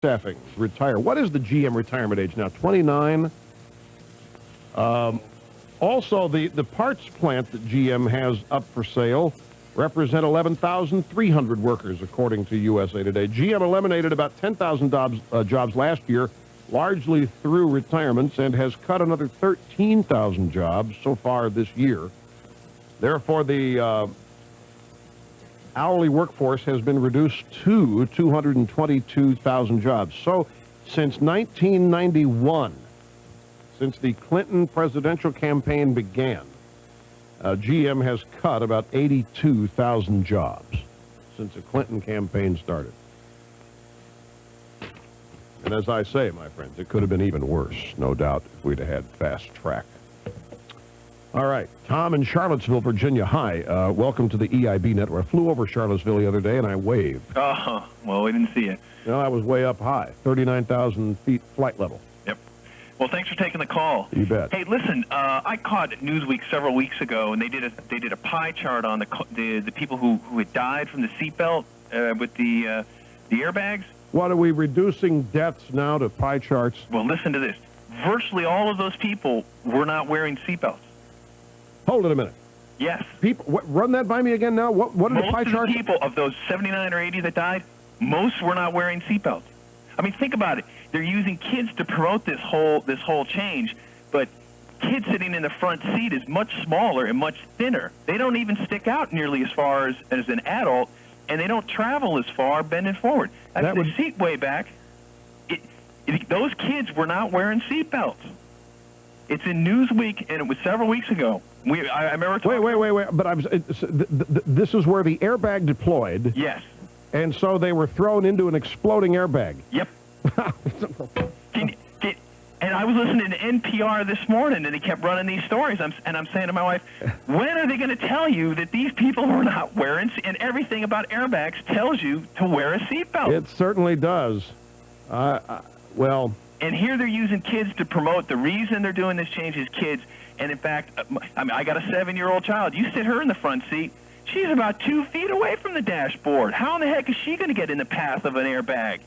staffing retire. What is the GM retirement age now? 29? Also, the parts plant that GM has up for sale represent 11,300 workers, according to USA Today. GM eliminated about 10,000 jobs last year, largely through retirements, and has cut another 13,000 jobs so far this year. Therefore, the hourly workforce has been reduced to 222,000 jobs. So, since 1991, since the Clinton presidential campaign began, GM has cut about 82,000 jobs since the Clinton campaign started. And as I say, my friends, it could have been even worse, no doubt, if we'd have had fast track. All right, Tom in Charlottesville, Virginia. Hi, welcome to the EIB Network. I flew over Charlottesville the other day, and I waved. Oh, well, we didn't see you. No, I was way up high, 39,000 feet flight level. Yep. Well, thanks for taking the call. You bet. Hey, listen, I caught Newsweek several weeks ago, and they did a pie chart on the people who had died from the seatbelt with the airbags. What, are we reducing deaths now to pie charts? Well, listen to this. Virtually all of those people were not wearing seatbelts. Hold it a minute. Yes. People, run that by me again now. What are the pie charts? Most of the people, of those 79 or 80 that died, most were not wearing seatbelts. I mean, think about it. They're using kids to promote this whole change, but kids sitting in the front seat is much smaller and much thinner. They don't even stick out nearly as far as an adult, and they don't travel as far bending forward. The seat way back, those kids were not wearing seatbelts. It's in Newsweek, and it was several weeks ago. I remember talking... Wait. But this is where the airbag deployed. Yes. And so they were thrown into an exploding airbag. Yep. And I was listening to NPR this morning, and they kept running these stories. And I'm saying to my wife, when are they going to tell you that these people were not wearing... And everything about airbags tells you to wear a seatbelt. It certainly does. Well... And here they're using kids to promote. The reason they're doing this change is kids. And, in fact, I got a 7-year-old child. You sit her in the front seat, she's about 2 feet away from the dashboard. How in the heck is she going to get in the path of an airbag?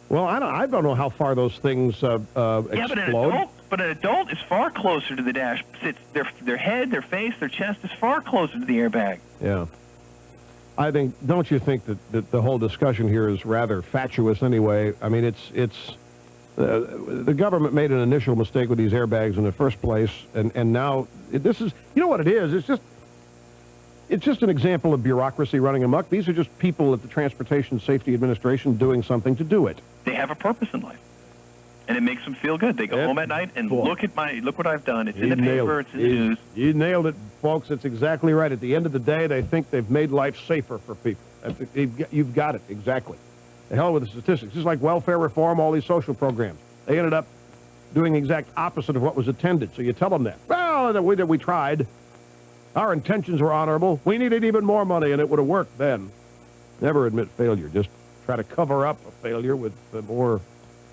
Well, I don't know how far those things explode. Yeah, but an adult is far closer to the dash. Their head, their face, their chest is far closer to the airbag. Yeah. Don't you think that the whole discussion here is rather fatuous anyway? I mean, the government made an initial mistake with these airbags in the first place, and now this is, you know what it is? It's just an example of bureaucracy running amok. These are just people at the Transportation Safety Administration doing something to do it. They have a purpose in life, and it makes them feel good. They go home at night and look what I've done. It's in the paper. It's in the news. You nailed it, folks. It's exactly right. At the end of the day, they think they've made life safer for people. You've got it exactly. The hell with the statistics. Just like welfare reform, all these social programs. They ended up doing the exact opposite of what was intended. So you tell them that. Well, we tried. Our intentions were honorable. We needed even more money, and it would have worked then. Never admit failure. Just try to cover up a failure with a more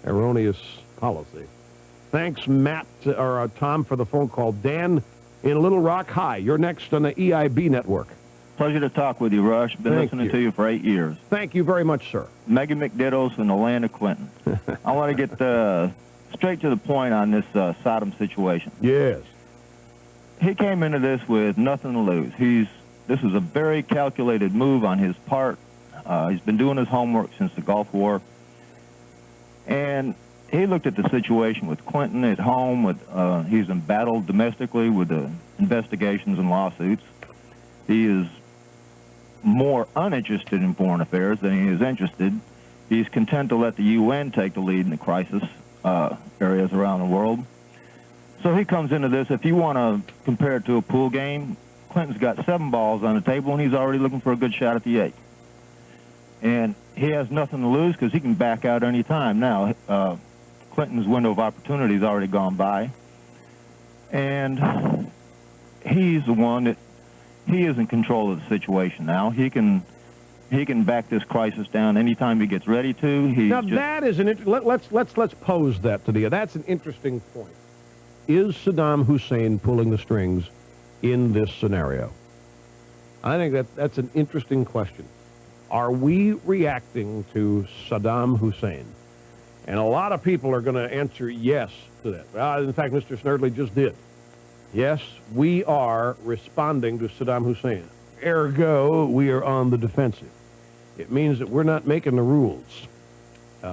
erroneous policy. Thanks, Matt, or Tom, for the phone call. Dan in Little Rock, hi. You're next on the EIB Network. Pleasure to talk with you, Rush. Been listening to you for 8 years. Thank you very much, sir. Meggie McDiddles from the land of Clinton. I want to get straight to the point on this Sodom situation. Yes. He came into this with nothing to lose. This was a very calculated move on his part. He's been doing his homework since the Gulf War. And he looked at the situation with Clinton at home. He's embattled domestically with the investigations and lawsuits. He is more uninterested in foreign affairs than he is interested. He's content to let the UN take the lead in the crisis areas around the world. So he comes into this, if you want to compare it to a pool game, Clinton's got 7 balls on the table, and he's already looking for a good shot at the 8th. And he has nothing to lose because he can back out any time now. Clinton's window of opportunity has already gone by. And he's the one that he is in control of the situation now. He can back this crisis down anytime he gets ready to. That is let's pose that to you. That's an interesting point. Is Saddam Hussein pulling the strings in this scenario? I think that's an interesting question. Are we reacting to Saddam Hussein? And a lot of people are going to answer yes to that. In fact, Mr. Snerdley just did. Yes, we are responding to Saddam Hussein. Ergo, we are on the defensive. It means that we're not making the rules. We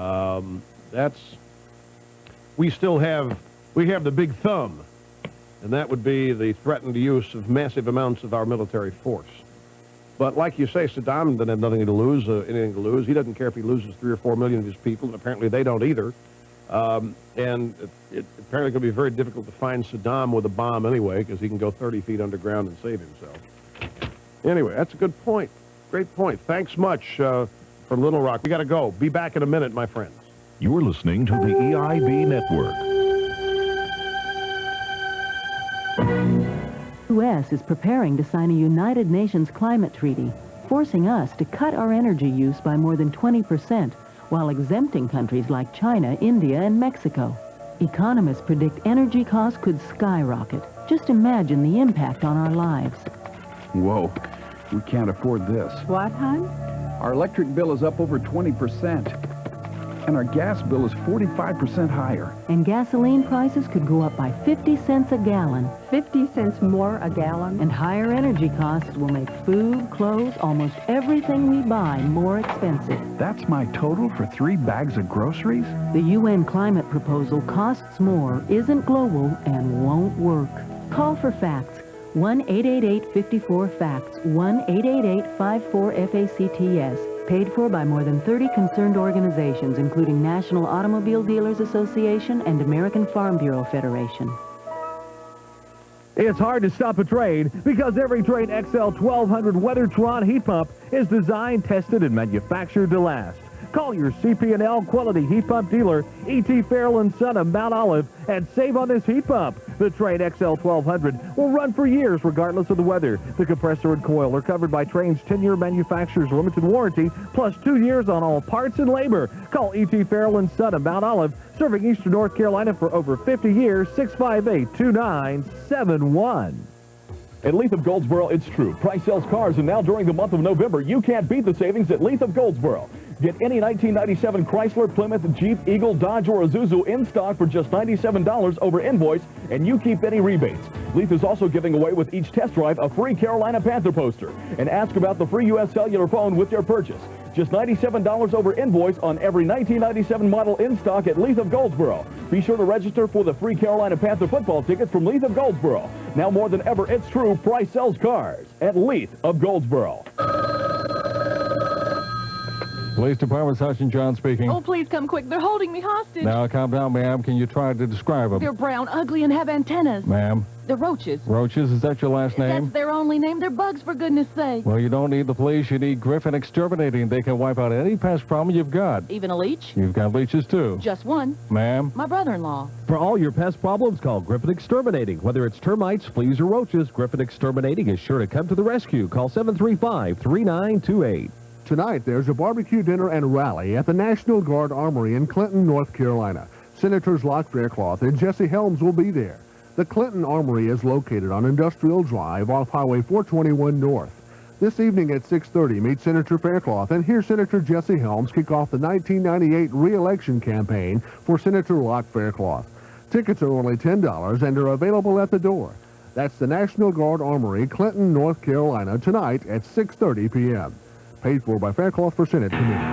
have the big thumb, and that would be the threatened use of massive amounts of our military force. But like you say, Saddam doesn't have anything to lose. He doesn't care if he loses 3 or 4 million of his people, and apparently they don't either. And it apparently going to be very difficult to find Saddam with a bomb anyway, because he can go 30 feet underground and save himself. Anyway, that's a good point. Great point. Thanks much from Little Rock. We got to go. Be back in a minute, my friends. You're listening to the EIB Network. The U.S. is preparing to sign a United Nations climate treaty, forcing us to cut our energy use by more than 20%, while exempting countries like China, India, and Mexico. Economists predict energy costs could skyrocket. Just imagine the impact on our lives. Whoa, we can't afford this. What, hon? Our electric bill is up over 20%, and our gas bill is 45% higher. And gasoline prices could go up by 50 cents a gallon. 50 cents more a gallon? And higher energy costs will make food, clothes, almost everything we buy more expensive. That's my total for 3 bags of groceries? The UN climate proposal costs more, isn't global, and won't work. Call for facts. 1-888-54-FACTS. 1-888-54-FACTS. Paid for by more than 30 concerned organizations, including National Automobile Dealers Association and American Farm Bureau Federation. It's hard to stop a trade because every Trade XL 1200 Weathertron heat pump is designed, tested, and manufactured to last. Call your CP&L quality heat pump dealer, E.T. Farrell & Son of Mount Olive, and save on this heat pump. The Trade XL 1200 will run for years regardless of the weather. The compressor and coil are covered by Trane's 10-year manufacturer's limited warranty, plus 2 years on all parts and labor. Call E.T. Farrell & Son of Mount Olive, serving Eastern North Carolina for over 50 years, 658-2971. At Leith of Goldsboro, it's true. Price sells cars, and now during the month of November, you can't beat the savings at Leith of Goldsboro. Get any 1997 Chrysler, Plymouth, Jeep, Eagle, Dodge, or Isuzu in stock for just $97 over invoice, and you keep any rebates. Leith is also giving away with each test drive a free Carolina Panther poster. And ask about the free U.S. cellular phone with your purchase. Just $97 over invoice on every 1997 model in stock at Leith of Goldsboro. Be sure to register for the free Carolina Panther football tickets from Leith of Goldsboro. Now more than ever, it's true. Price sells cars at Leith of Goldsboro. Police Department, Sergeant John speaking. Oh, please come quick. They're holding me hostage. Now, calm down, ma'am. Can you try to describe them? They're brown, ugly, and have antennas. Ma'am? They're roaches. Roaches? Is that your last name? That's their only name. They're bugs, for goodness sake. Well, you don't need the police. You need Griffin Exterminating. They can wipe out any pest problem you've got. Even a leech? You've got leeches, too. Just one. Ma'am? My brother-in-law. For all your pest problems, call Griffin Exterminating. Whether it's termites, fleas, or roaches, Griffin Exterminating is sure to come to the rescue. Call 735-3928. Tonight, there's a barbecue dinner and rally at the National Guard Armory in Clinton, North Carolina. Senators Locke Faircloth and Jesse Helms will be there. The Clinton Armory is located on Industrial Drive off Highway 421 North. This evening at 6:30, meet Senator Faircloth and hear Senator Jesse Helms kick off the 1998 re-election campaign for Senator Locke Faircloth. Tickets are only $10 and are available at the door. That's the National Guard Armory, Clinton, North Carolina, tonight at 6:30 p.m. Paid for by Faircloth for Senate Committee.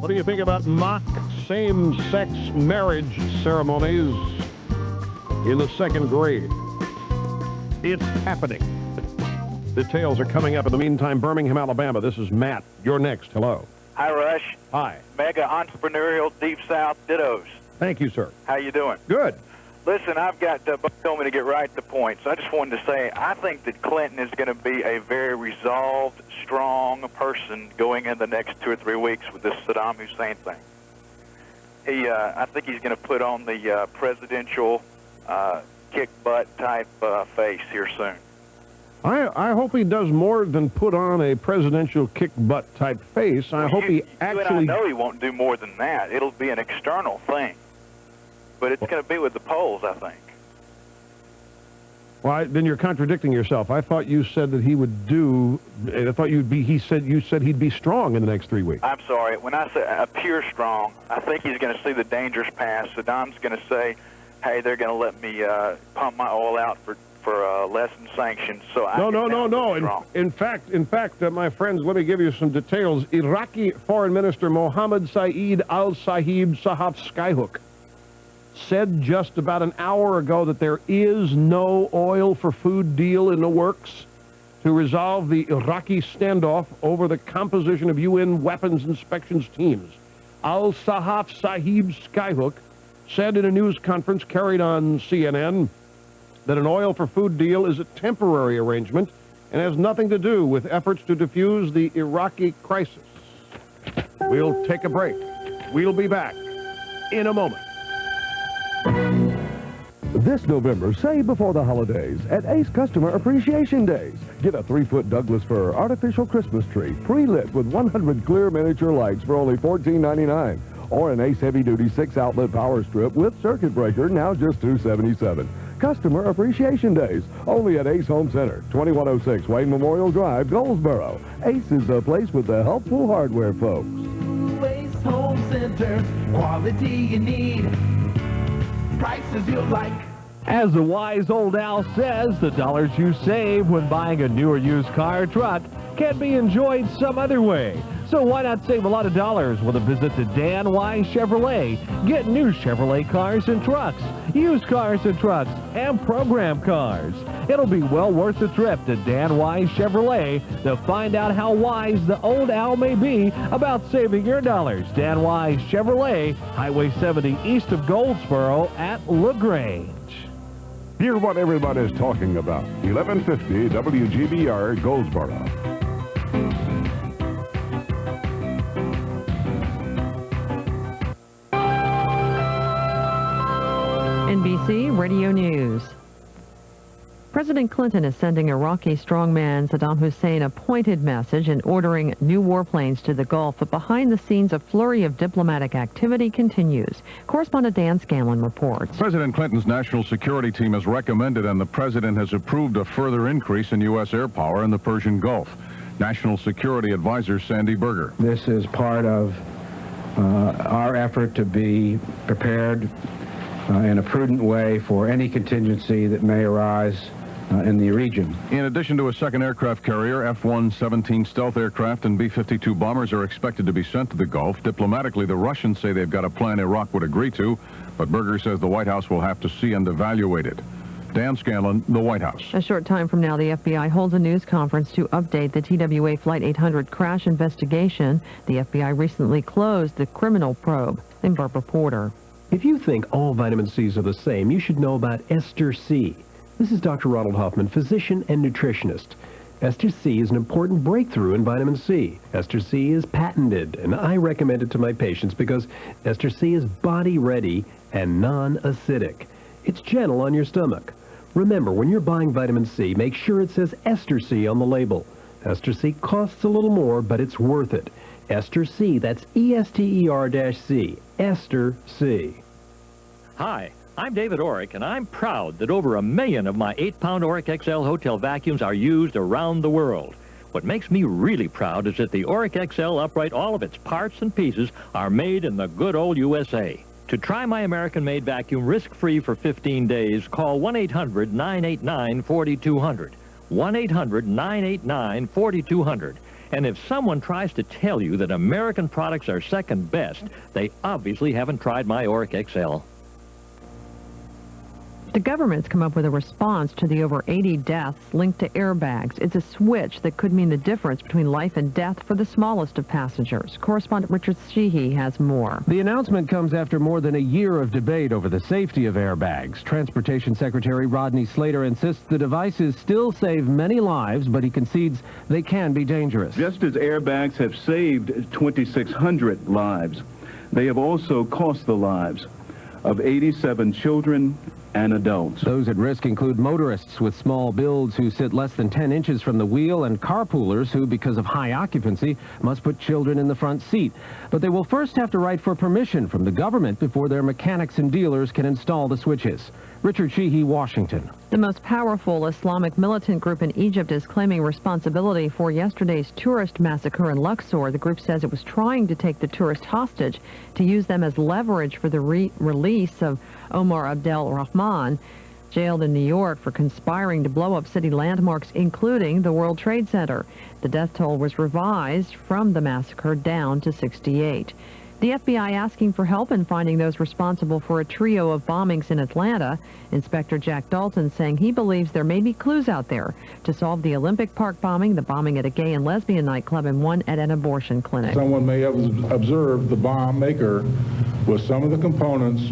What do you think about mock same-sex marriage ceremonies in the second grade? It's happening. Details are coming up. In the meantime, Birmingham, Alabama. This is Matt. You're next. Hello. Hi, Rush. Hi. Mega entrepreneurial Deep South dittos. Thank you, sir. How you doing? Good. Listen, I've got Buck told me to get right to the point, so I just wanted to say I think that Clinton is going to be a very resolved, strong person going in the next 2 or 3 weeks with this Saddam Hussein thing. I think he's going to put on the presidential kick butt type face here soon. I hope he does more than put on a presidential kick-butt type face. I hope he actually... You and I know he won't do more than that. It'll be an external thing. But it's going to be with the polls, I think. Well, then you're contradicting yourself. I thought you said that he would do. I thought you said he'd be strong in the next 3 weeks. I'm sorry. When I say appear strong, I think he's going to see the dangers pass. Saddam's going to say, "Hey, they're going to let me pump my oil out for less than sanctions." So No. In fact, my friends, let me give you some details. Iraqi Foreign Minister Mohammed Saeed al-Sahib Sahaf Skyhook said just about an hour ago that there is no oil for food deal in the works to resolve the Iraqi standoff over the composition of UN weapons inspections teams. Al-Sahaf Sahib Skyhook said in a news conference carried on CNN that an oil for food deal is a temporary arrangement and has nothing to do with efforts to defuse the Iraqi crisis. We'll take a break. We'll be back in a moment. This November, save before the holidays at Ace Customer Appreciation Days. Get a 3-foot Douglas fir artificial Christmas tree pre-lit with 100 clear miniature lights for only $14.99. Or an Ace heavy-duty 6-outlet power strip with circuit breaker, now just $277. Customer Appreciation Days, only at Ace Home Center, 2106 Wayne Memorial Drive, Goldsboro. Ace is the place with the helpful hardware, folks. Ace Home Center, quality you need, prices you like. As the wise old owl says, the dollars you save when buying a new or used car or truck can be enjoyed some other way. So why not save a lot of dollars with a visit to Dan Wise Chevrolet? Get new Chevrolet cars and trucks, used cars and trucks, and program cars. It'll be well worth the trip to Dan Wise Chevrolet to find out how wise the old owl may be about saving your dollars. Dan Wise Chevrolet, Highway 70 east of Goldsboro at LaGrange. Hear what everybody's talking about. 1150 WGBR Goldsboro. NBC Radio News. President Clinton is sending Iraqi strongman Saddam Hussein a pointed message and ordering new warplanes to the Gulf, but behind the scenes a flurry of diplomatic activity continues. Correspondent Dan Scanlon reports. President Clinton's national security team has recommended and the president has approved a further increase in U.S. air power in the Persian Gulf. National Security Advisor Sandy Berger. This is part of our effort to be prepared in a prudent way for any contingency that may arise in the region. In addition to a second aircraft carrier, F-117 stealth aircraft and B-52 bombers are expected to be sent to the Gulf. Diplomatically, the Russians say they've got a plan Iraq would agree to, but Berger says the White House will have to see and evaluate it. Dan Scanlon, the White House. A short time from now, the FBI holds a news conference to update the TWA Flight 800 crash investigation. The FBI recently closed the criminal probe. In Barbara Porter. If you think all vitamin C's are the same, you should know about Ester C. This is Dr. Ronald Hoffman, physician and nutritionist. Ester C is an important breakthrough in vitamin C. Ester C is patented, and I recommend it to my patients because Ester C is body-ready and non-acidic. It's gentle on your stomach. Remember, when you're buying vitamin C, make sure it says Ester C on the label. Ester C costs a little more, but it's worth it. Ester C, that's E-S-T-E-R-C, Ester C. Hi, I'm David Orick, and I'm proud that over 1 million of my 8-pound Orick XL hotel vacuums are used around the world. What makes me really proud is that the Orick XL upright, all of its parts and pieces are made in the good old USA. To try my American-made vacuum risk-free for 15 days, call 1-800-989-4200. 1-800-989-4200. And if someone tries to tell you that American products are second best, they obviously haven't tried my Orick XL. The government's come up with a response to the over 80 deaths linked to airbags. It's a switch that could mean the difference between life and death for the smallest of passengers. Correspondent Richard Sheehy has more. The announcement comes after more than a year of debate over the safety of airbags. Transportation Secretary Rodney Slater insists the devices still save many lives, but he concedes they can be dangerous. Just as airbags have saved 2,600 lives, they have also cost the lives of 87 children and adults. Those at risk include motorists with small builds who sit less than 10 inches from the wheel and carpoolers who, because of high occupancy, must put children in the front seat. But they will first have to write for permission from the government before their mechanics and dealers can install the switches. Richard Sheehy, Washington. The most powerful Islamic militant group in Egypt is claiming responsibility for yesterday's tourist massacre in Luxor. The group says it was trying to take the tourists hostage to use them as leverage for the release of Omar Abdel Rahman, jailed in New York for conspiring to blow up city landmarks, including the World Trade Center. The death toll was revised from the massacre down to 68. The FBI asking for help in finding those responsible for a trio of bombings in Atlanta. Inspector Jack Dalton saying he believes there may be clues out there to solve the Olympic Park bombing, the bombing at a gay and lesbian nightclub, and one at an abortion clinic. Someone may have observed the bomb maker with some of the components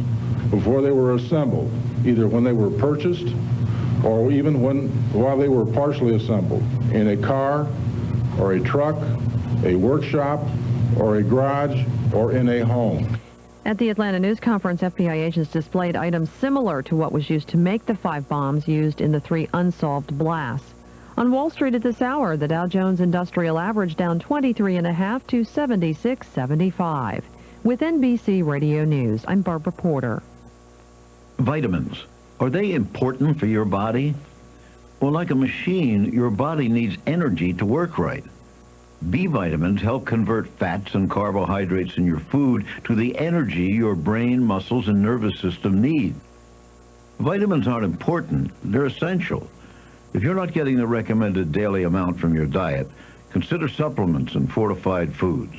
before they were assembled, either when they were purchased or even while they were partially assembled, in a car or a truck, a workshop, or a garage, or in a home. At the Atlanta News Conference, FBI agents displayed items similar to what was used to make the 5 bombs used in the 3 unsolved blasts. On Wall Street at this hour, the Dow Jones Industrial Average down 23.5 to 76.75. With NBC Radio News, I'm Barbara Porter. Vitamins, are they important for your body? Well, like a machine, your body needs energy to work right. B vitamins help convert fats and carbohydrates in your food to the energy your brain, muscles, and nervous system need. Vitamins aren't important, they're essential. If you're not getting the recommended daily amount from your diet, consider supplements and fortified foods.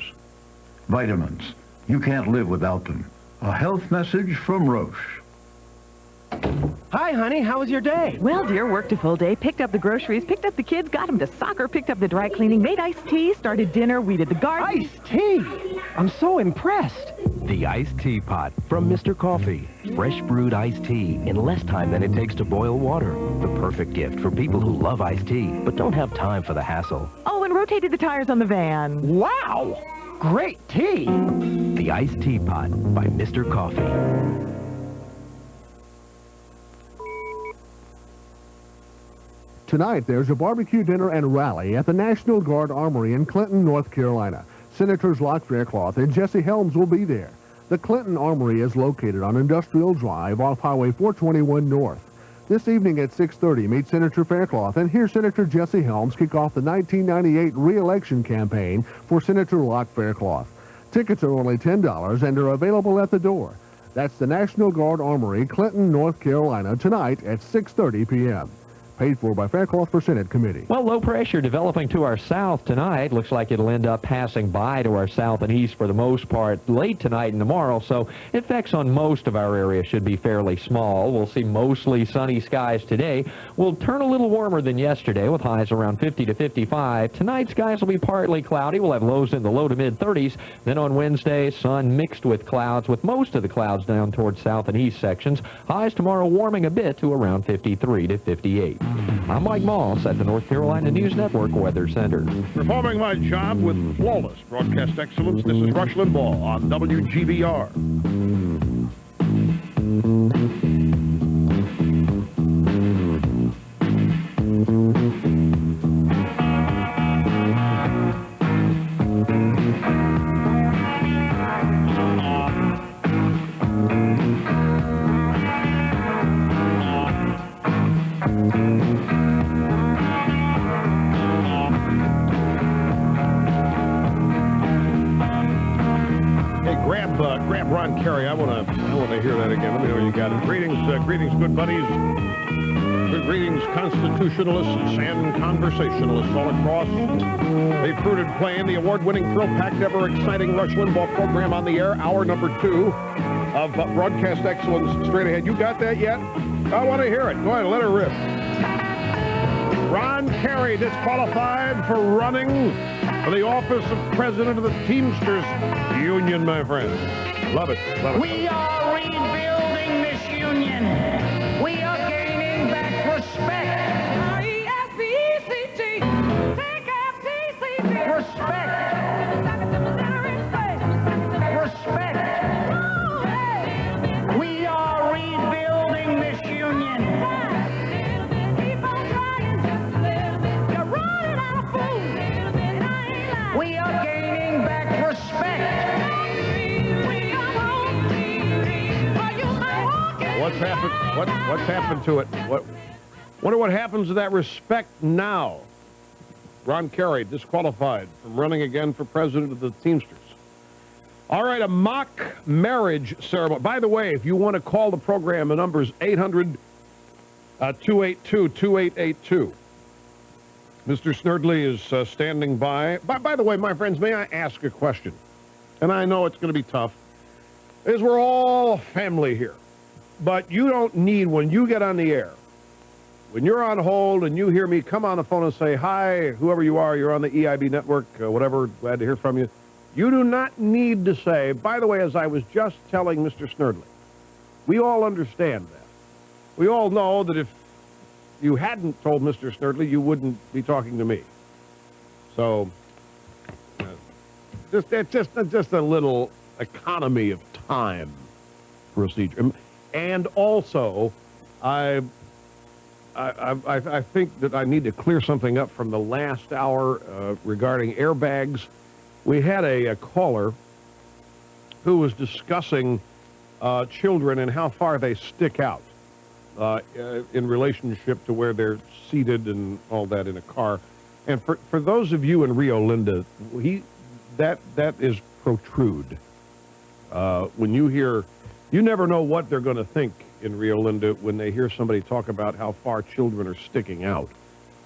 Vitamins, you can't live without them. A health message from Roche. Hi, honey. How was your day? Well, dear, worked a full day, picked up the groceries, picked up the kids, got them to soccer, picked up the dry cleaning, made iced tea, started dinner, weeded the garden. Iced tea? I'm so impressed. The Iced Teapot from Mr. Coffee. Fresh brewed iced tea in less time than it takes to boil water. The perfect gift for people who love iced tea but don't have time for the hassle. Oh, and rotated the tires on the van. Wow! Great tea! The Iced Teapot by Mr. Coffee. Tonight, there's a barbecue dinner and rally at the National Guard Armory in Clinton, North Carolina. Senators Locke Faircloth and Jesse Helms will be there. The Clinton Armory is located on Industrial Drive off Highway 421 North. This evening at 6:30, meet Senator Faircloth and hear Senator Jesse Helms kick off the 1998 re-election campaign for Senator Locke Faircloth. Tickets are only $10 and are available at the door. That's the National Guard Armory, Clinton, North Carolina, tonight at 6:30 p.m. Paid for by Faircloth for Senate Committee. Well, low pressure developing to our south tonight. Looks like it'll end up passing by to our south and east for the most part late tonight and tomorrow, so effects on most of our area should be fairly small. We'll see mostly sunny skies today. We'll turn a little warmer than yesterday with highs around 50 to 55. Tonight, skies will be partly cloudy. We'll have lows in the low to mid-30s. Then on Wednesday, sun mixed with clouds, with most of the clouds down towards south and east sections. Highs tomorrow warming a bit to around 53 to 58. I'm Mike Moss at the North Carolina News Network Weather Center. Performing my job with flawless broadcast excellence, this is Rush Limbaugh on WGBR. Grab Ron Carey. I want to hear that again. Let me know you got it. Greetings, good buddies. Greetings, constitutionalists and conversationalists all across the fruited plain. The award-winning, thrill-packed, ever-exciting Rush Limbaugh program on the air. Hour number 2 of broadcast excellence straight ahead. You got that yet? I want to hear it. Go ahead, let her rip. Ron Carey disqualified for running for the office of president of the Teamsters Union, my friend. Love it. Love it. We are rebuilding this union. We are gaining back respect. R-E-S-P-E-C-T. Take F-T-C-T. Respect. Respect. We are rebuilding this union. Keep on trying just a little bit. You're running out of food. We are gaining back respect. What's happened to it? Wonder what happens to that respect now. Ron Kerry disqualified from running again for president of the Teamsters. All right, a mock marriage ceremony. By the way, if you want to call the program, the number is 800-282-2882. Mr. Snerdley is standing by. By the way, my friends, may I ask a question? And I know it's going to be tough, is we're all family here. But you don't need, when you get on the air, when you're on hold and you hear me come on the phone and say, hi, whoever you are, you're on the EIB Network, whatever, glad to hear from you. You do not need to say, by the way, as I was just telling Mr. Snerdley, we all understand that. We all know that if you hadn't told Mr. Snerdley, you wouldn't be talking to me. So, just a little economy of time procedure. And also, I think that I need to clear something up from the last hour regarding airbags. We had a caller who was discussing children and how far they stick out in relationship to where they're seated and all that in a car. And for those of you in Rio Linda, that is protrude. When you hear, you never know what they're going to think in Rio Linda when they hear somebody talk about how far children are sticking out.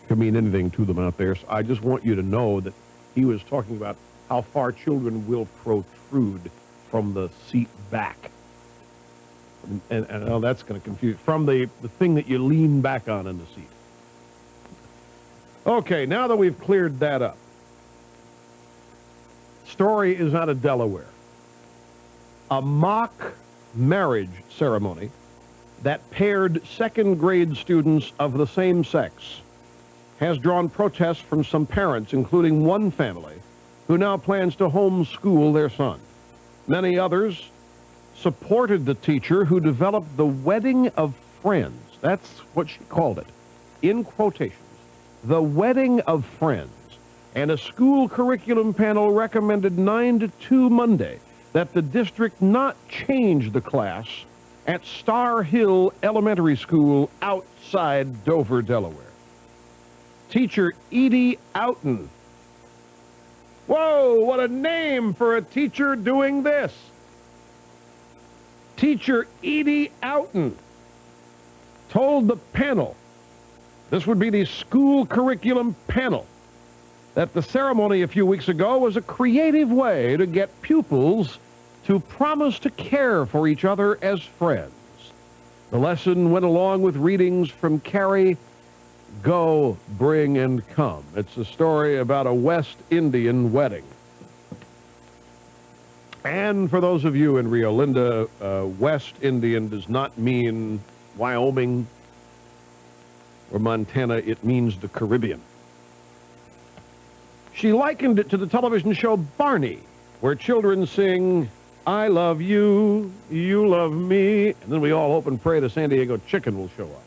It could mean anything to them out there. So I just want you to know that he was talking about how far children will protrude from the seat back. And I know that's going to confuse, from the thing that you lean back on in the seat. Okay, now that we've cleared that up, story is out of Delaware. A mock marriage ceremony that paired second-grade students of the same sex has drawn protests from some parents, including one family, who now plans to homeschool their son. Many others supported the teacher who developed the wedding of friends. That's what she called it, in quotations. The wedding of friends. And a school curriculum panel recommended 9 to 2 Monday that the district not change the class at Star Hill Elementary School outside Dover, Delaware. Teacher Edie Outen. Whoa, what a name for a teacher doing this. Teacher Edie Outen told the panel, this would be the school curriculum panel, that the ceremony a few weeks ago was a creative way to get pupils to promise to care for each other as friends. The lesson went along with readings from Carrie, Go, Bring, and Come. It's a story about a West Indian wedding. And for those of you in Rio Linda, West Indian does not mean Wyoming or Montana. It means the Caribbean. She likened it to the television show Barney, where children sing, I love you, you love me, and then we all hope and pray the San Diego chicken will show up.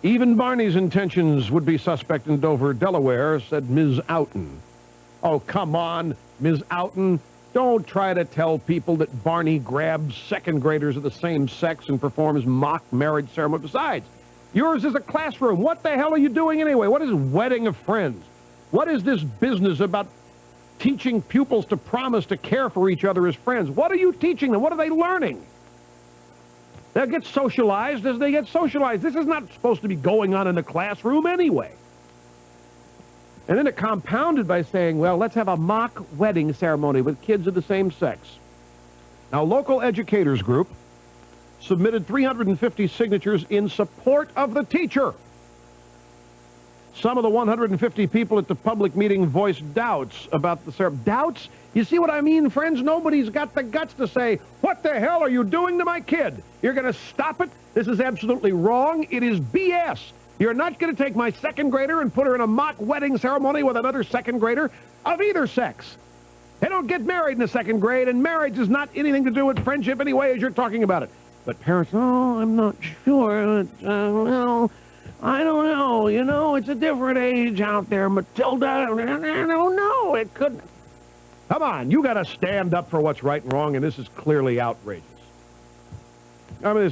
Even Barney's intentions would be suspect in Dover, Delaware, said Ms. Outen. Oh, come on, Ms. Outen. Don't try to tell people that Barney grabs second graders of the same sex and performs mock marriage ceremony. Besides, yours is a classroom. What the hell are you doing anyway? What is wedding of friends? What is this business about teaching pupils to promise to care for each other as friends? What are you teaching them? What are they learning? They'll get socialized as they get socialized. This is not supposed to be going on in the classroom anyway. And then it compounded by saying, well, let's have a mock wedding ceremony with kids of the same sex. Now, local educators group submitted 350 signatures in support of the teacher. Some of the 150 people at the public meeting voiced doubts about the ceremony. Doubts? You see what I mean, friends? Nobody's got the guts to say, what the hell are you doing to my kid? You're going to stop it? This is absolutely wrong. It is BS. You're not going to take my second grader and put her in a mock wedding ceremony with another second grader of either sex. They don't get married in the second grade, and marriage is not anything to do with friendship anyway as you're talking about it. But parents, oh, I'm not sure. Well, I don't know. You know, it's a different age out there. Matilda, I don't know. It could. Come on, you got to stand up for what's right and wrong, and this is clearly outrageous. I mean,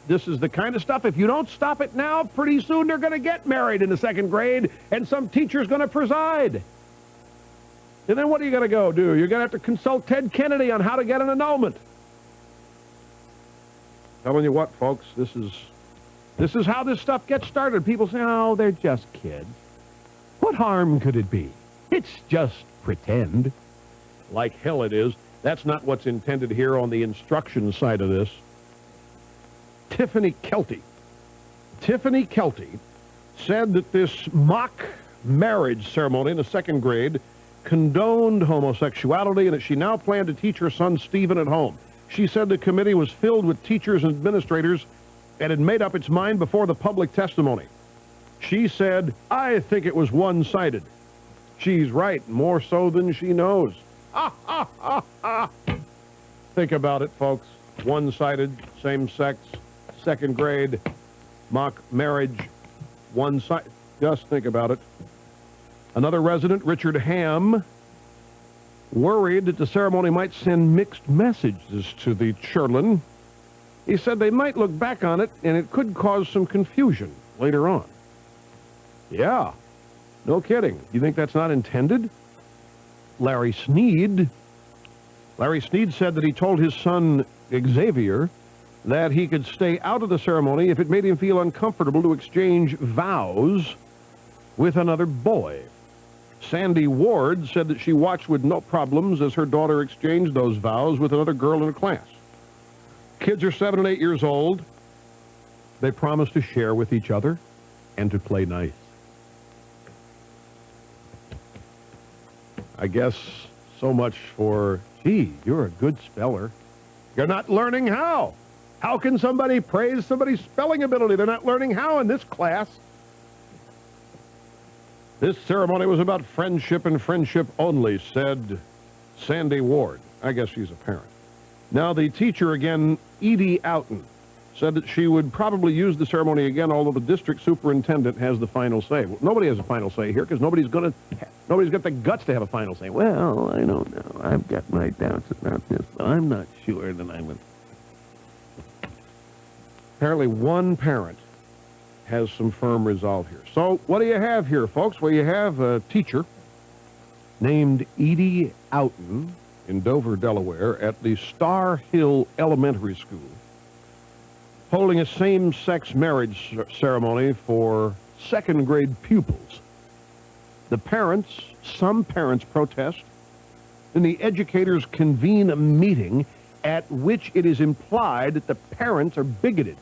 this is the kind of stuff, if you don't stop it now, pretty soon they're going to get married in the second grade, and some teacher's going to preside. And then what are you going to go do? You're going to have to consult Ted Kennedy on how to get an annulment. Telling you what, folks, this is how this stuff gets started. People say, oh, they're just kids. What harm could it be? It's just pretend. Like hell it is. That's not what's intended here on the instruction side of this. Tiffany Kelty said that this mock marriage ceremony in the second grade condoned homosexuality and that she now planned to teach her son Stephen at home. She said the committee was filled with teachers and administrators and had made up its mind before the public testimony. She said, I think it was one-sided. She's right, more so than she knows. Think about it, folks. One-sided, same-sex, second grade, mock marriage, one-sided. Just think about it. Another resident, Richard Ham, worried that the ceremony might send mixed messages to the children. He said they might look back on it and it could cause some confusion later on. Yeah, no kidding. You think that's not intended? Larry Sneed said that he told his son Xavier that he could stay out of the ceremony if it made him feel uncomfortable to exchange vows with another boy. Sandy Ward said that she watched with no problems as her daughter exchanged those vows with another girl in her class. Kids are 7 and 8 years old. They promise to share with each other and to play nice. I guess so much for, gee, you're a good speller. You're not learning how. How can somebody praise somebody's spelling ability? They're not learning how in this class. This ceremony was about friendship and friendship only, said Sandy Ward. I guess she's a parent. Now, the teacher again, Edie Outen, said that she would probably use the ceremony again, although the district superintendent has the final say. Well, nobody has a final say here because nobody's got the guts to have a final say. Well, I don't know. I've got my doubts about this, but I'm not sure that I would. Apparently, one parent has some firm resolve here. So, what do you have here, folks? Well, you have a teacher named Edie Outen in Dover, Delaware, at the Star Hill Elementary School, holding a same-sex marriage ceremony for second grade pupils. The parents, some parents protest, and the educators convene a meeting at which it is implied that the parents are bigoted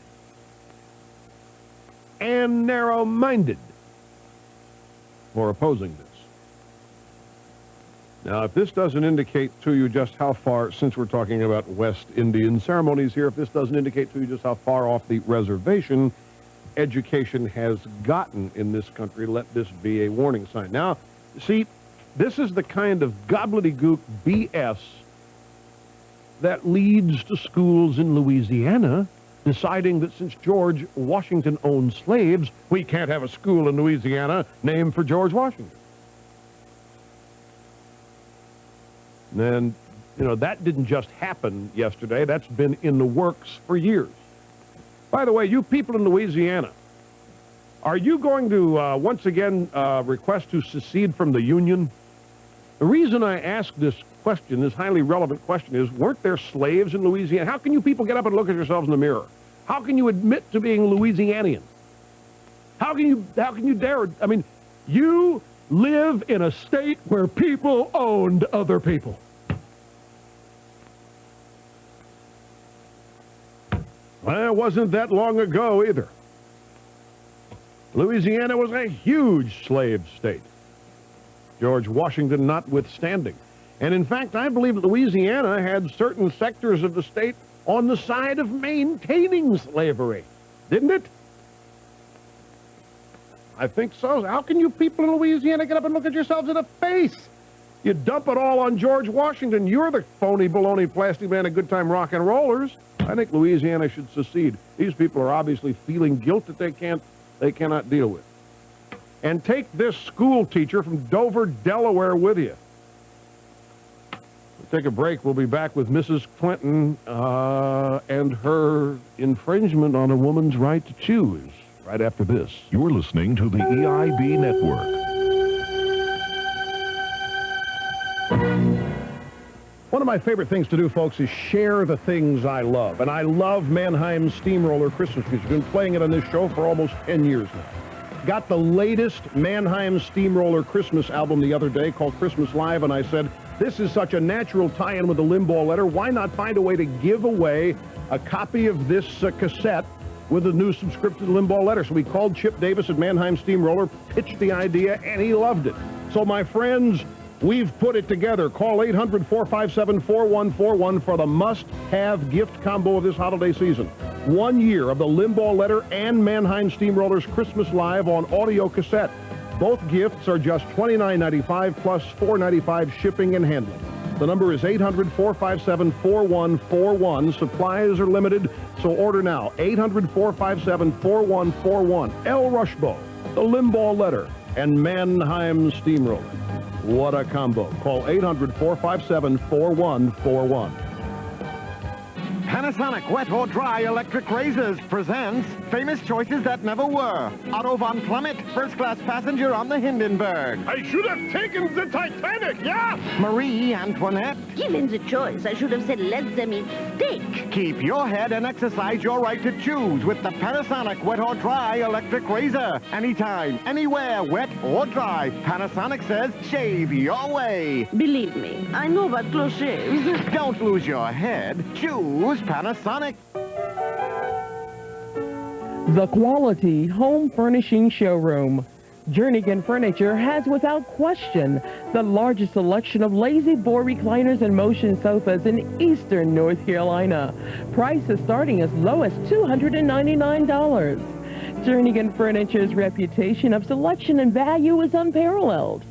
and narrow-minded for opposing this. Now, if this doesn't indicate to you just how far, since we're talking about West Indian ceremonies here, if this doesn't indicate to you just how far off the reservation education has gotten in this country, let this be a warning sign. Now, see, this is the kind of gobbledygook BS that leads to schools in Louisiana deciding that since George Washington owned slaves, we can't have a school in Louisiana named for George Washington. And, you know, that didn't just happen yesterday. That's been in the works for years. By the way, you people in Louisiana, are you going to once again request to secede from the Union? The reason I ask this question, this highly relevant question, is weren't there slaves in Louisiana? How can you people get up and look at yourselves in the mirror? How can you admit to being Louisianian? How can you dare? I mean, you live in a state where people owned other people. Well, it wasn't that long ago either. Louisiana was a huge slave state, George Washington notwithstanding. And in fact, I believe Louisiana had certain sectors of the state on the side of maintaining slavery, didn't it? I think so. How can you people in Louisiana get up and look at yourselves in the face? You dump it all on George Washington. You're the phony, baloney, plastic man of good time rock and rollers. I think Louisiana should secede. These people are obviously feeling guilt that they cannot deal with. And take this school teacher from Dover, Delaware with you. take a break. We'll be back with Mrs. Clinton and her infringement on a woman's right to choose right after this. You're listening to the EIB Network. One of my favorite things to do, folks, is share the things I love. And I love Mannheim Steamroller Christmas music. I've been playing it on this show for almost 10 years now. Got the latest Mannheim Steamroller Christmas album the other day called Christmas Live, and I said, this is such a natural tie-in with the Limbaugh letter. Why not find a way to give away a copy of this cassette with a new subscription to the Limbaugh letter? So we called Chip Davis at Mannheim Steamroller, pitched the idea, and he loved it. So my friends, we've put it together. Call 800-457-4141 for the must-have gift combo of this holiday season. 1 year of the Limbaugh letter and Mannheim Steamrollers Christmas Live on audio cassette. Both gifts are just $29.95 plus $4.95 shipping and handling. The number is 800-457-4141. Supplies are limited, so order now. 800-457-4141. El Rushbo, the Limbaugh letter, and Mannheim Steamroller. What a combo. Call 800-457-4141. Panasonic Wet or Dry Electric Razors presents Famous Choices That Never Were. Otto von Plummet, first-class passenger on the Hindenburg. I should have taken the Titanic, yeah? Marie Antoinette. Given the choice, I should have said let them eat steak. Keep your head and exercise your right to choose with the Panasonic Wet or Dry Electric Razor. Anytime, anywhere, wet or dry. Panasonic says shave your way. Believe me, I know about close shaves. Don't lose your head. Choose Panasonic. The Quality Home Furnishing Showroom. Jernigan Furniture has, without question, the largest selection of lazy boy recliners and motion sofas in eastern North Carolina. Prices starting as low as $299. Jernigan Furniture's reputation of selection and value is unparalleled.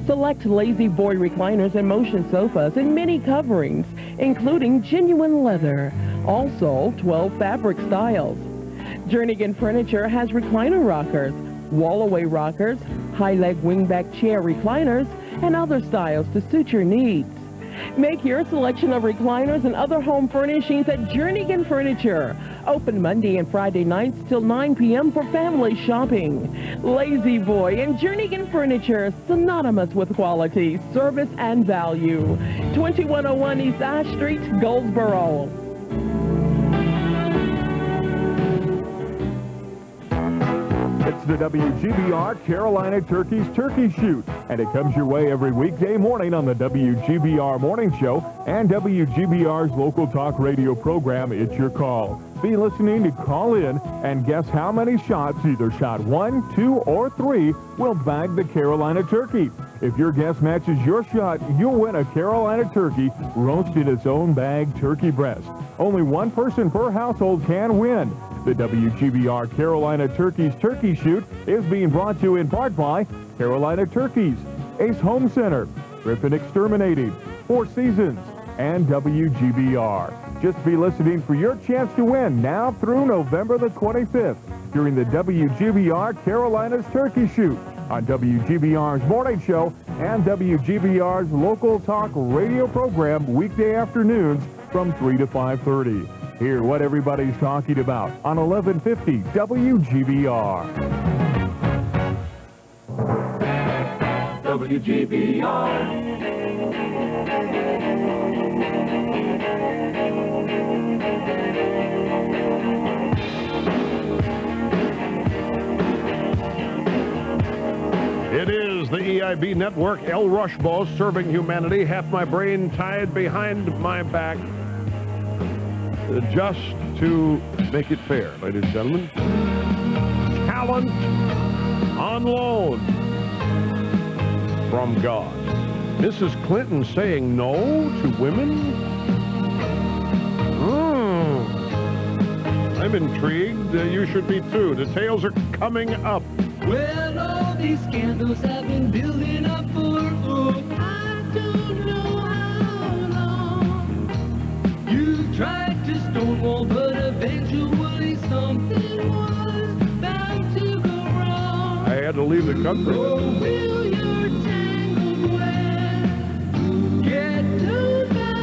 Select lazy boy recliners and motion sofas in many coverings, including genuine leather. Also, 12 fabric styles. Jernigan Furniture has recliner rockers, wall-away rockers, high-leg wingback chair recliners, and other styles to suit your needs. Make your selection of recliners and other home furnishings at Jernigan Furniture. Open Monday and Friday nights till 9 p.m. for family shopping. Lazy Boy and Jernigan Furniture, synonymous with quality, service, and value. 2101 East Ash Street, Goldsboro. It's the WGBR Carolina Turkeys Turkey Shoot, and it comes your way every weekday morning on the WGBR Morning Show and WGBR's local talk radio program, It's Your Call. Be listening to call in and guess how many shots, either shot 1, 2, or 3, will bag the Carolina turkey. If your guess matches your shot, you'll win a Carolina turkey roasted its own bagged turkey breast. Only one person per household can win. The WGBR Carolina Turkeys Turkey Shoot is being brought to you in part by Carolina Turkeys, Ace Home Center, Griffin Exterminating, Four Seasons, and WGBR. Just be listening for your chance to win now through November the 25th during the WGBR Carolina's Turkey Shoot on WGBR's Morning Show and WGBR's local talk radio program weekday afternoons from 3 to 5:30. Hear what everybody's talking about on 1150 WGBR. WGBR. It is the EIB Network, El Rushbo, serving humanity, half my brain tied behind my back. Just to make it fair, ladies and gentlemen. Talent on loan from God. Mrs. Clinton saying no to women? I'm intrigued. You should be too. Details are coming up. Well, all these scandals have been building up for I don't know how long. You tried to stonewall, but eventually something was bound to go wrong. I had to leave the country. Oh, will your tangled web get too bad?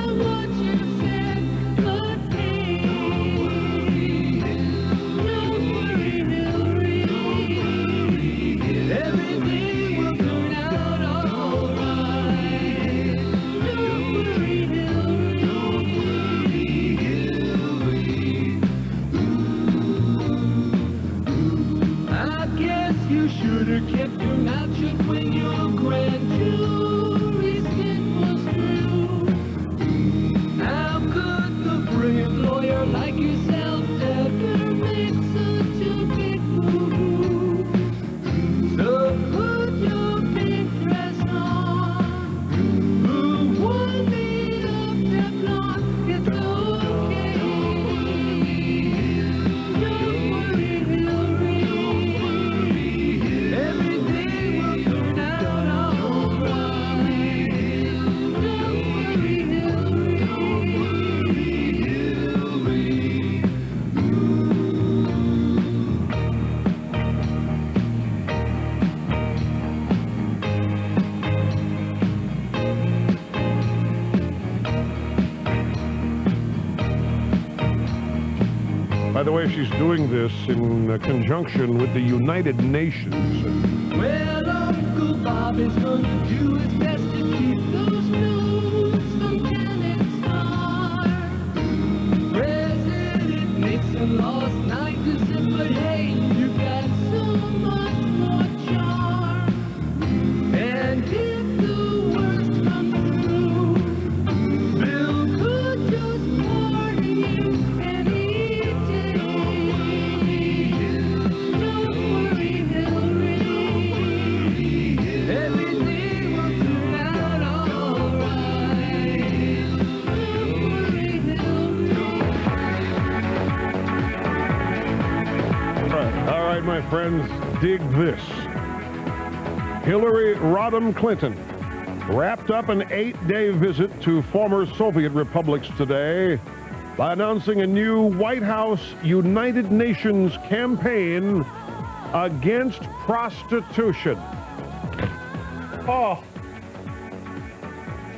You should have kept your mouth shut when your grand jury stint was through. How could the brilliant lawyer like yourself ever make such a big boo-boo? So put your pink dress on. Who won made of Teflon? It's okay. Don't worry, Hillary. Everything will turn out alright. Don't worry, By the way, she's doing this in conjunction with the United Nations. well, Uncle Bob is gonna do his best to keep those news from Janet Starr. President Nixon lost 9%, but hey, you got so much more charm. And if the worst comes through, Bill could just pardon you any day. Don't worry, Hillary. Everything will turn out alright. Don't worry, All right, my friends, dig this. Hillary Rodham Clinton wrapped up an 8-day visit to former Soviet republics today by announcing a new White House United Nations campaign against prostitution. Oh.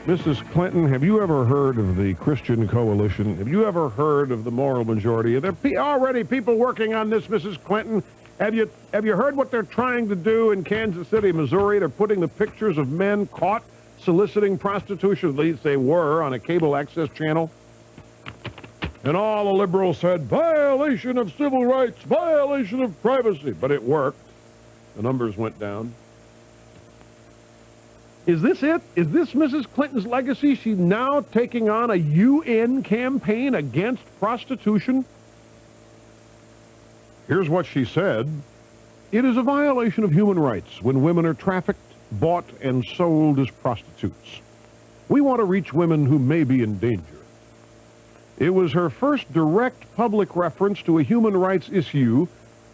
Mrs. Clinton, have you ever heard of the Christian Coalition? Have you ever heard of the Moral Majority? Are there already people working on this, Mrs. Clinton? Have you heard what they're trying to do in Kansas City, Missouri? They're putting the pictures of men caught soliciting prostitution, at least they were, on a cable access channel. And all the liberals said, violation of civil rights, violation of privacy. But it worked. The numbers went down. Is this it? Is this Mrs. Clinton's legacy? She's now taking on a UN campaign against prostitution? Here's what she said. It is a violation of human rights when women are trafficked, bought, and sold as prostitutes. We want to reach women who may be in danger. It was her first direct public reference to a human rights issue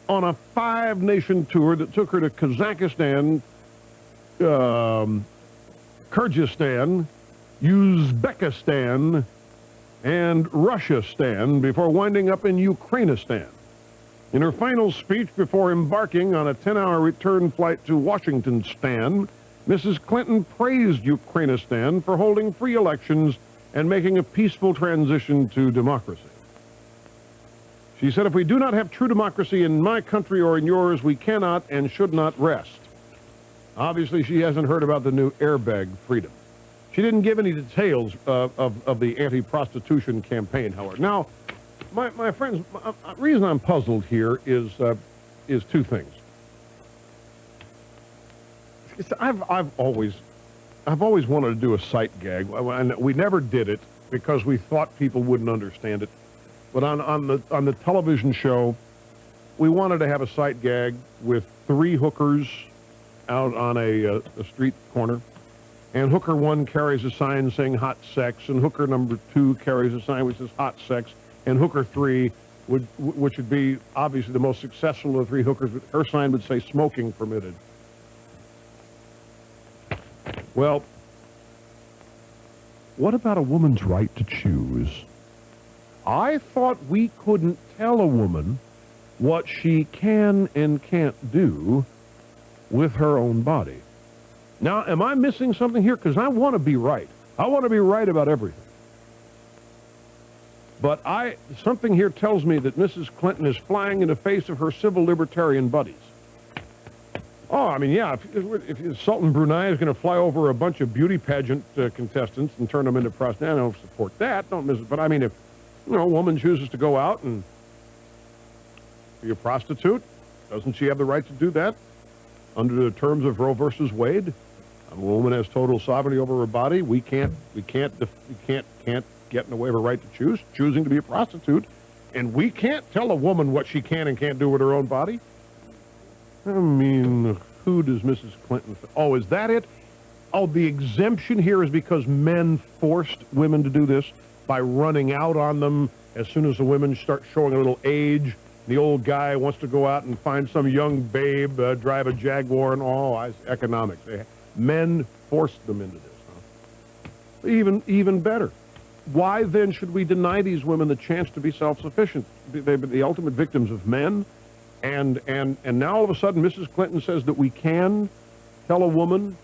on a 5-nation tour that took her to Kazakhstan, Kyrgyzstan, Uzbekistan, and Russiastan before winding up in Ukrainistan. In her final speech before embarking on a 10-hour return flight to Washington Stan, Mrs. Clinton praised Ukrainistan for holding free elections and making a peaceful transition to democracy. She said, if we do not have true democracy in my country or in yours, we cannot and should not rest. Obviously, she hasn't heard about the new airbag freedom. She didn't give any details of the anti-prostitution campaign, however. Now, my friends, the reason I'm puzzled here is two things. I've always wanted to do a sight gag, and we never did it because we thought people wouldn't understand it. But on the television show, we wanted to have a sight gag with 3 hookers out on a street corner, and hooker 1 carries a sign saying hot sex, and hooker number 2 carries a sign which says hot sex, and hooker 3, which would be obviously the most successful of the 3 hookers, her sign would say smoking permitted. Well, what about a woman's right to choose? I thought we couldn't tell a woman what she can and can't do with her own body. Now, am I missing something here? Because I want to be right. I want to be right about everything. But something here tells me that Mrs. Clinton is flying in the face of her civil libertarian buddies. Oh, I mean, yeah, if Sultan Brunei is going to fly over a bunch of beauty pageant contestants and turn them into prostitutes, I don't support that, don't miss it. But I mean, if a woman chooses to go out and be a prostitute, doesn't she have the right to do that? under the terms of Roe versus Wade. A woman has total sovereignty over her body. We can't get in the way of her right to choose, choosing to be a prostitute. And we can't tell a woman what she can and can't do with her own body. I mean, who does Mrs. Clinton... Oh, is that it? Oh, the exemption here is because men forced women to do this by running out on them as soon as the women start showing a little age. The old guy wants to go out and find some young babe, drive a Jaguar, and economics. Men forced them into this. Huh? Even better. Why then should we deny these women the chance to be self-sufficient? They've been the ultimate victims of men, and now all of a sudden Mrs. Clinton says that we can tell a woman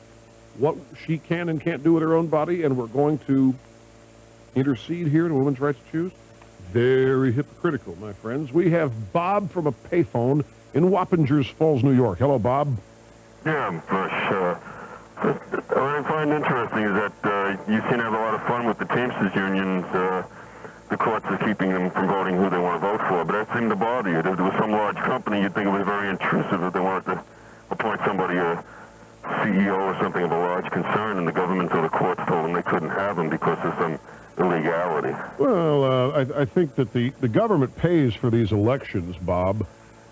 what she can and can't do with her own body, and we're going to intercede here in a woman's right to choose? Very hypocritical, my friends. We have Bob from a payphone in Wappingers Falls, New York. Hello, Bob. Yeah, Bush. What I find interesting is that you seem to have a lot of fun with the Teamsters unions. The courts are keeping them from voting who they want to vote for, but that seemed to bother you. If there was some large company, you'd think it was very intrusive if they wanted to appoint somebody a CEO or something of a large concern, and the government or the courts told them they couldn't have them because of some illegality. Well, I think that the government pays for these elections, Bob.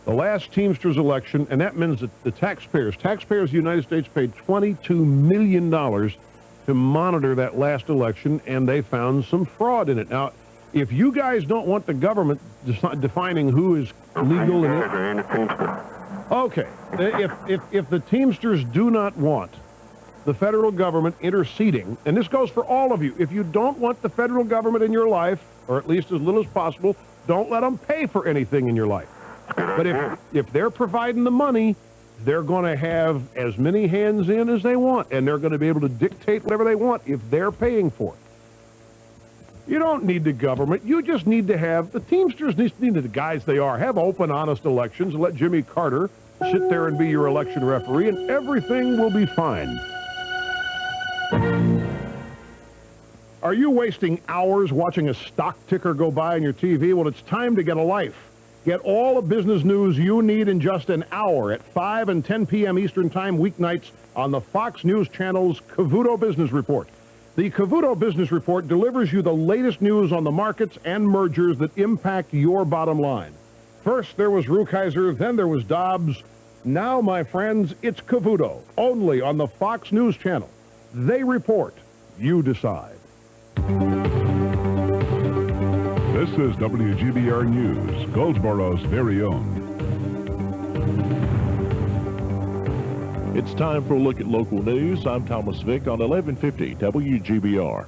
The last Teamsters election, and that means that the taxpayers of the United States paid $22 million to monitor that last election, and they found some fraud in it. Now, if you guys don't want the government defining who is legal and... Okay, if the Teamsters do not want the federal government interceding, and this goes for all of you, if you don't want the federal government in your life, or at least as little as possible, don't let them pay for anything in your life. But if they're providing the money, they're going to have as many hands in as they want, and they're going to be able to dictate whatever they want if they're paying for it. You don't need the government. You just need to have, the Teamsters need the guys they are, have open, honest elections, and let Jimmy Carter sit there and be your election referee, and everything will be fine. Are you wasting hours watching a stock ticker go by on your TV? Well, it's time to get a life. Get all the business news you need in just an hour at 5 and 10 p.m. Eastern Time weeknights on the Fox News Channel's Cavuto Business Report. The Cavuto Business Report delivers you the latest news on the markets and mergers that impact your bottom line. First, there was Rukeyser, then there was Dobbs. Now, my friends, it's Cavuto, only on the Fox News Channel. They report, you decide. This is WGBR News, Goldsboro's very own. It's time for a look at local news. I'm Thomas Vick on 1150 WGBR.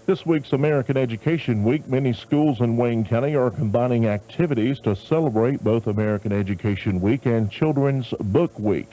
This week's American Education Week, many schools in Wayne County are combining activities to celebrate both American Education Week and Children's Book Week.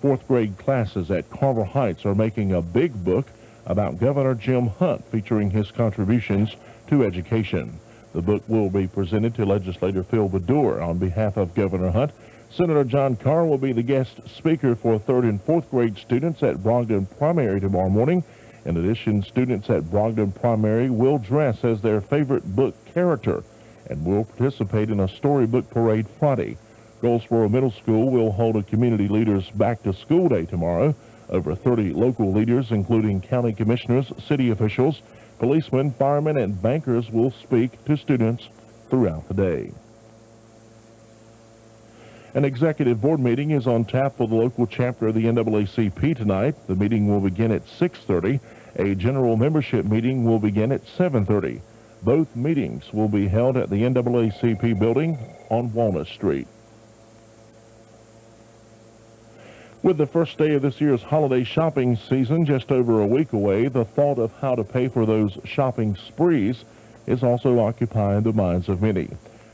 Fourth grade classes at Carver Heights are making a big book about Governor Jim Hunt, featuring his contributions to education. The book will be presented to Legislator Phil Baddour. On behalf of Governor Hunt, Senator John Carr will be the guest speaker for third and fourth grade students at Brogdon Primary tomorrow morning. In addition, students at Brogdon Primary will dress as their favorite book character and will participate in a storybook parade Friday. Goldsboro Middle School will hold a Community Leaders Back to School Day tomorrow. Over 30 local leaders, including county commissioners, city officials, policemen, firemen, and bankers, will speak to students throughout the day. An executive board meeting is on tap for the local chapter of the NAACP tonight. The meeting will begin at 6:30. A general membership meeting will begin at 7:30. Both meetings will be held at the NAACP building on Walnut Street. With the first day of this year's holiday shopping season just over a week away, the thought of how to pay for those shopping sprees is also occupying the minds of many.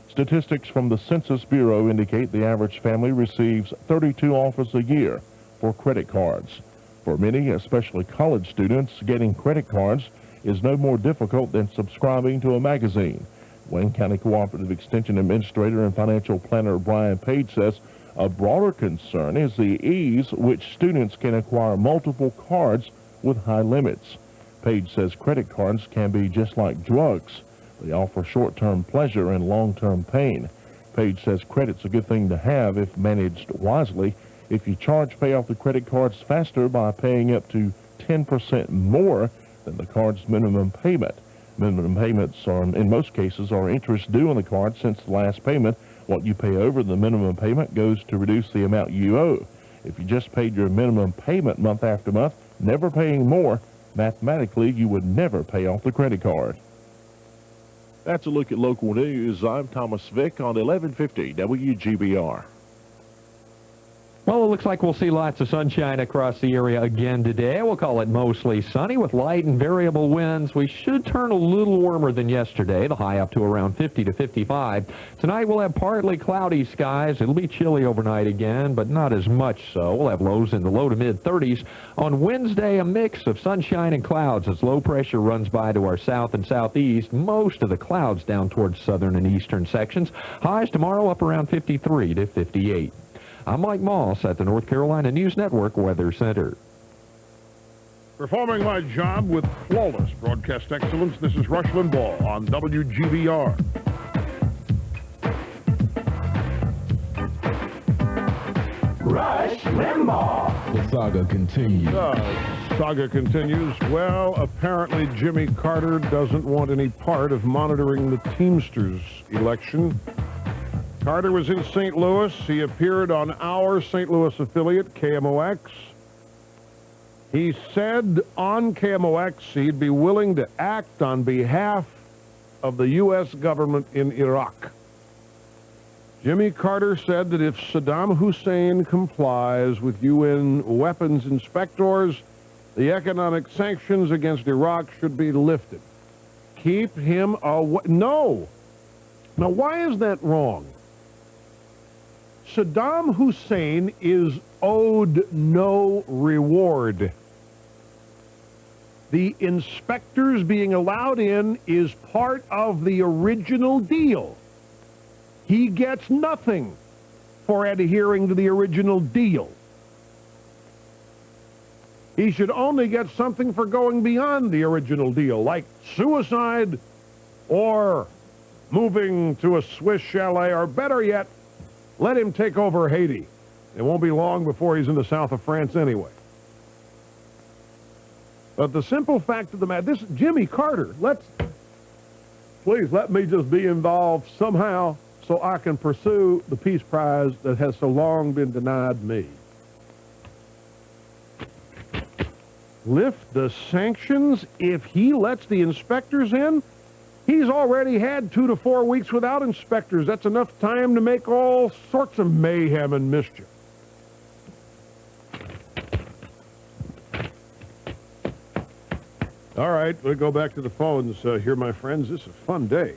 Statistics from the Census Bureau indicate the average family receives 32 offers a year for credit cards. For many, especially college students, getting credit cards is no more difficult than subscribing to a magazine. Wayne County Cooperative Extension Administrator and Financial Planner Brian Page says a broader concern is the ease which students can acquire multiple cards with high limits. Page says credit cards can be just like drugs. They offer short-term pleasure and long-term pain. Page says credit's a good thing to have if managed wisely. If you pay off the credit cards faster by paying up to 10% more than the card's minimum payment. Minimum payments are, in most cases, are interest due on the card since the last payment. What you pay over the minimum payment goes to reduce the amount you owe. If you just paid your minimum payment month after month, never paying more, mathematically you would never pay off the credit card. That's a look at local news. I'm Thomas Vick on 1150 WGBR. Well, it looks like we'll see lots of sunshine across the area again today. We'll call it mostly sunny with light and variable winds. We should turn a little warmer than yesterday, the high up to around 50 to 55. Tonight we'll have partly cloudy skies. It'll be chilly overnight again, but not as much so. We'll have lows in the low to mid-30s. On Wednesday, a mix of sunshine and clouds as low pressure runs by to our south and southeast. Most of the clouds down towards southern and eastern sections. Highs tomorrow up around 53 to 58. I'm Mike Moss at the North Carolina News Network Weather Center. Performing my job with flawless broadcast excellence, this is Rush Limbaugh on WGBR. Rush Limbaugh. The saga continues. Saga continues. Well, apparently Jimmy Carter doesn't want any part of monitoring the Teamsters election. Carter was in St. Louis. He appeared on our St. Louis affiliate, KMOX. He said on KMOX he'd be willing to act on behalf of the U.S. government in Iraq. Jimmy Carter said that if Saddam Hussein complies with UN weapons inspectors, the economic sanctions against Iraq should be lifted. Keep him away. No. Now, why is that wrong? Saddam Hussein is owed no reward. The inspectors being allowed in is part of the original deal. He gets nothing for adhering to the original deal. He should only get something for going beyond the original deal, like suicide or moving to a Swiss chalet, or better yet, let him take over Haiti. It won't be long before he's in the south of France anyway. But the simple fact of the matter, this Jimmy Carter, please let me just be involved somehow so I can pursue the peace prize that has so long been denied me. Lift the sanctions if he lets the inspectors in? He's already had 2 to 4 weeks without inspectors. That's enough time to make all sorts of mayhem and mischief. All right, we'll go back to the phones here, my friends. This is a fun day.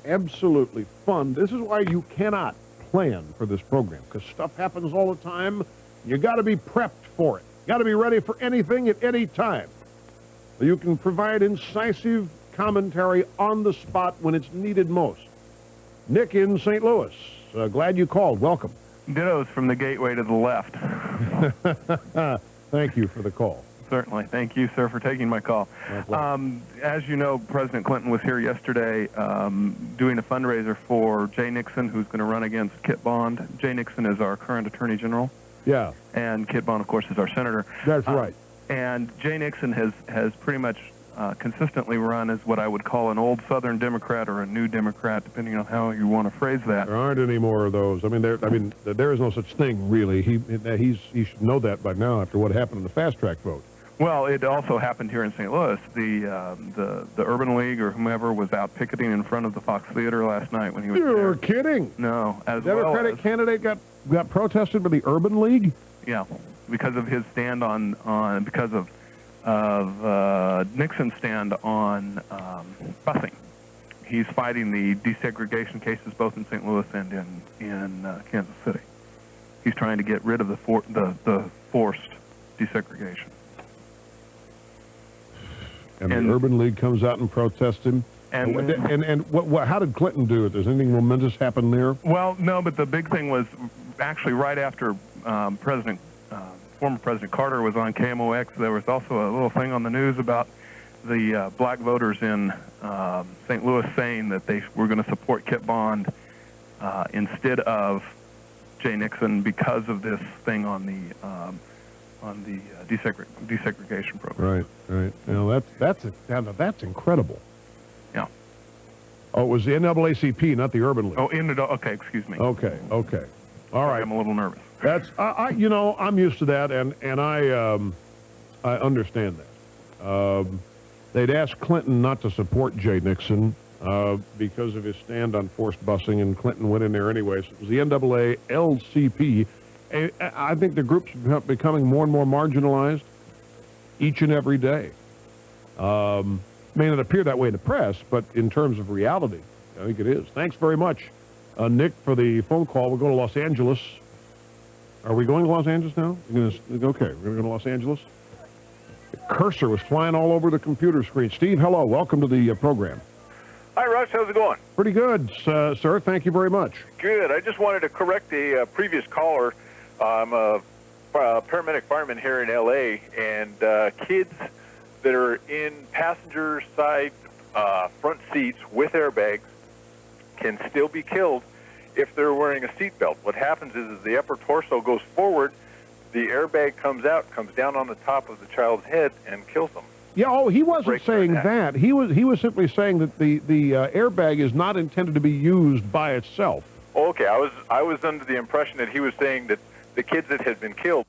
Absolutely fun. This is why you cannot plan for this program, because stuff happens all the time. You got to be prepped for it. You got to be ready for anything at any time. You can provide incisive commentary on the spot when it's needed most. Nick in St. Louis, glad you called. Welcome. Dittos from the gateway to the left. Thank you for the call. Certainly. Thank you, sir, for taking my call. As you know, President Clinton was here yesterday doing a fundraiser for Jay Nixon, who's going to run against Kit Bond. Jay Nixon is our current Attorney General. Yeah. And Kit Bond, of course, is our senator. That's right. And Jay Nixon has pretty much consistently run as what I would call an old Southern Democrat or a new Democrat, depending on how you want to phrase that. There aren't any more of those. I mean, there is no such thing, really. He should know that by now after what happened in the fast-track vote. Well, it also happened here in St. Louis. The Urban League or whomever was out picketing in front of the Fox Theater last night when he was You're kidding. No. As Democratic well as, candidate got protested by the Urban League? Yeah, because of his stand because of Nixon's stand on busing. He's fighting the desegregation cases both in St. Louis and in Kansas City. He's trying to get rid of the forced desegregation. And the Urban League comes out and protests him. And how did Clinton do it? Does anything momentous happen there? Well, no, but the big thing was actually right after former President Carter was on KMOX. There was also a little thing on the news about the black voters in St. Louis saying that they were going to support Kit Bond instead of Jay Nixon because of this thing on the desegregation program. Right. Now that's incredible. Yeah. Oh, it was the NAACP, not the Urban League. Oh, okay, excuse me. Okay. All right. I'm a little nervous. That's I'm used to that, and I understand that. They'd asked Clinton not to support Jay Nixon because of his stand on forced busing, and Clinton went in there anyway. So it was the NAACP. And I think the group's becoming more and more marginalized each and every day. May not appear that way in the press, but in terms of reality, I think it is. Thanks very much, Nick, for the phone call. We'll go to Los Angeles. Are we going to Los Angeles now? Okay, we're going to go to Los Angeles. The cursor was flying all over the computer screen. Steve, hello. Welcome to the program. Hi, Russ. How's it going? Pretty good, sir. Thank you very much. Good. I just wanted to correct a previous caller. I'm a paramedic fireman here in L.A., and kids that are in passenger side front seats with airbags can still be killed if they're wearing a seatbelt. What happens is the upper torso goes forward, the airbag comes out, comes down on the top of the child's head, and kills them. Yeah, he wasn't saying that. He was simply saying that the airbag is not intended to be used by itself. Okay, I was under the impression that he was saying that the kids that had been killed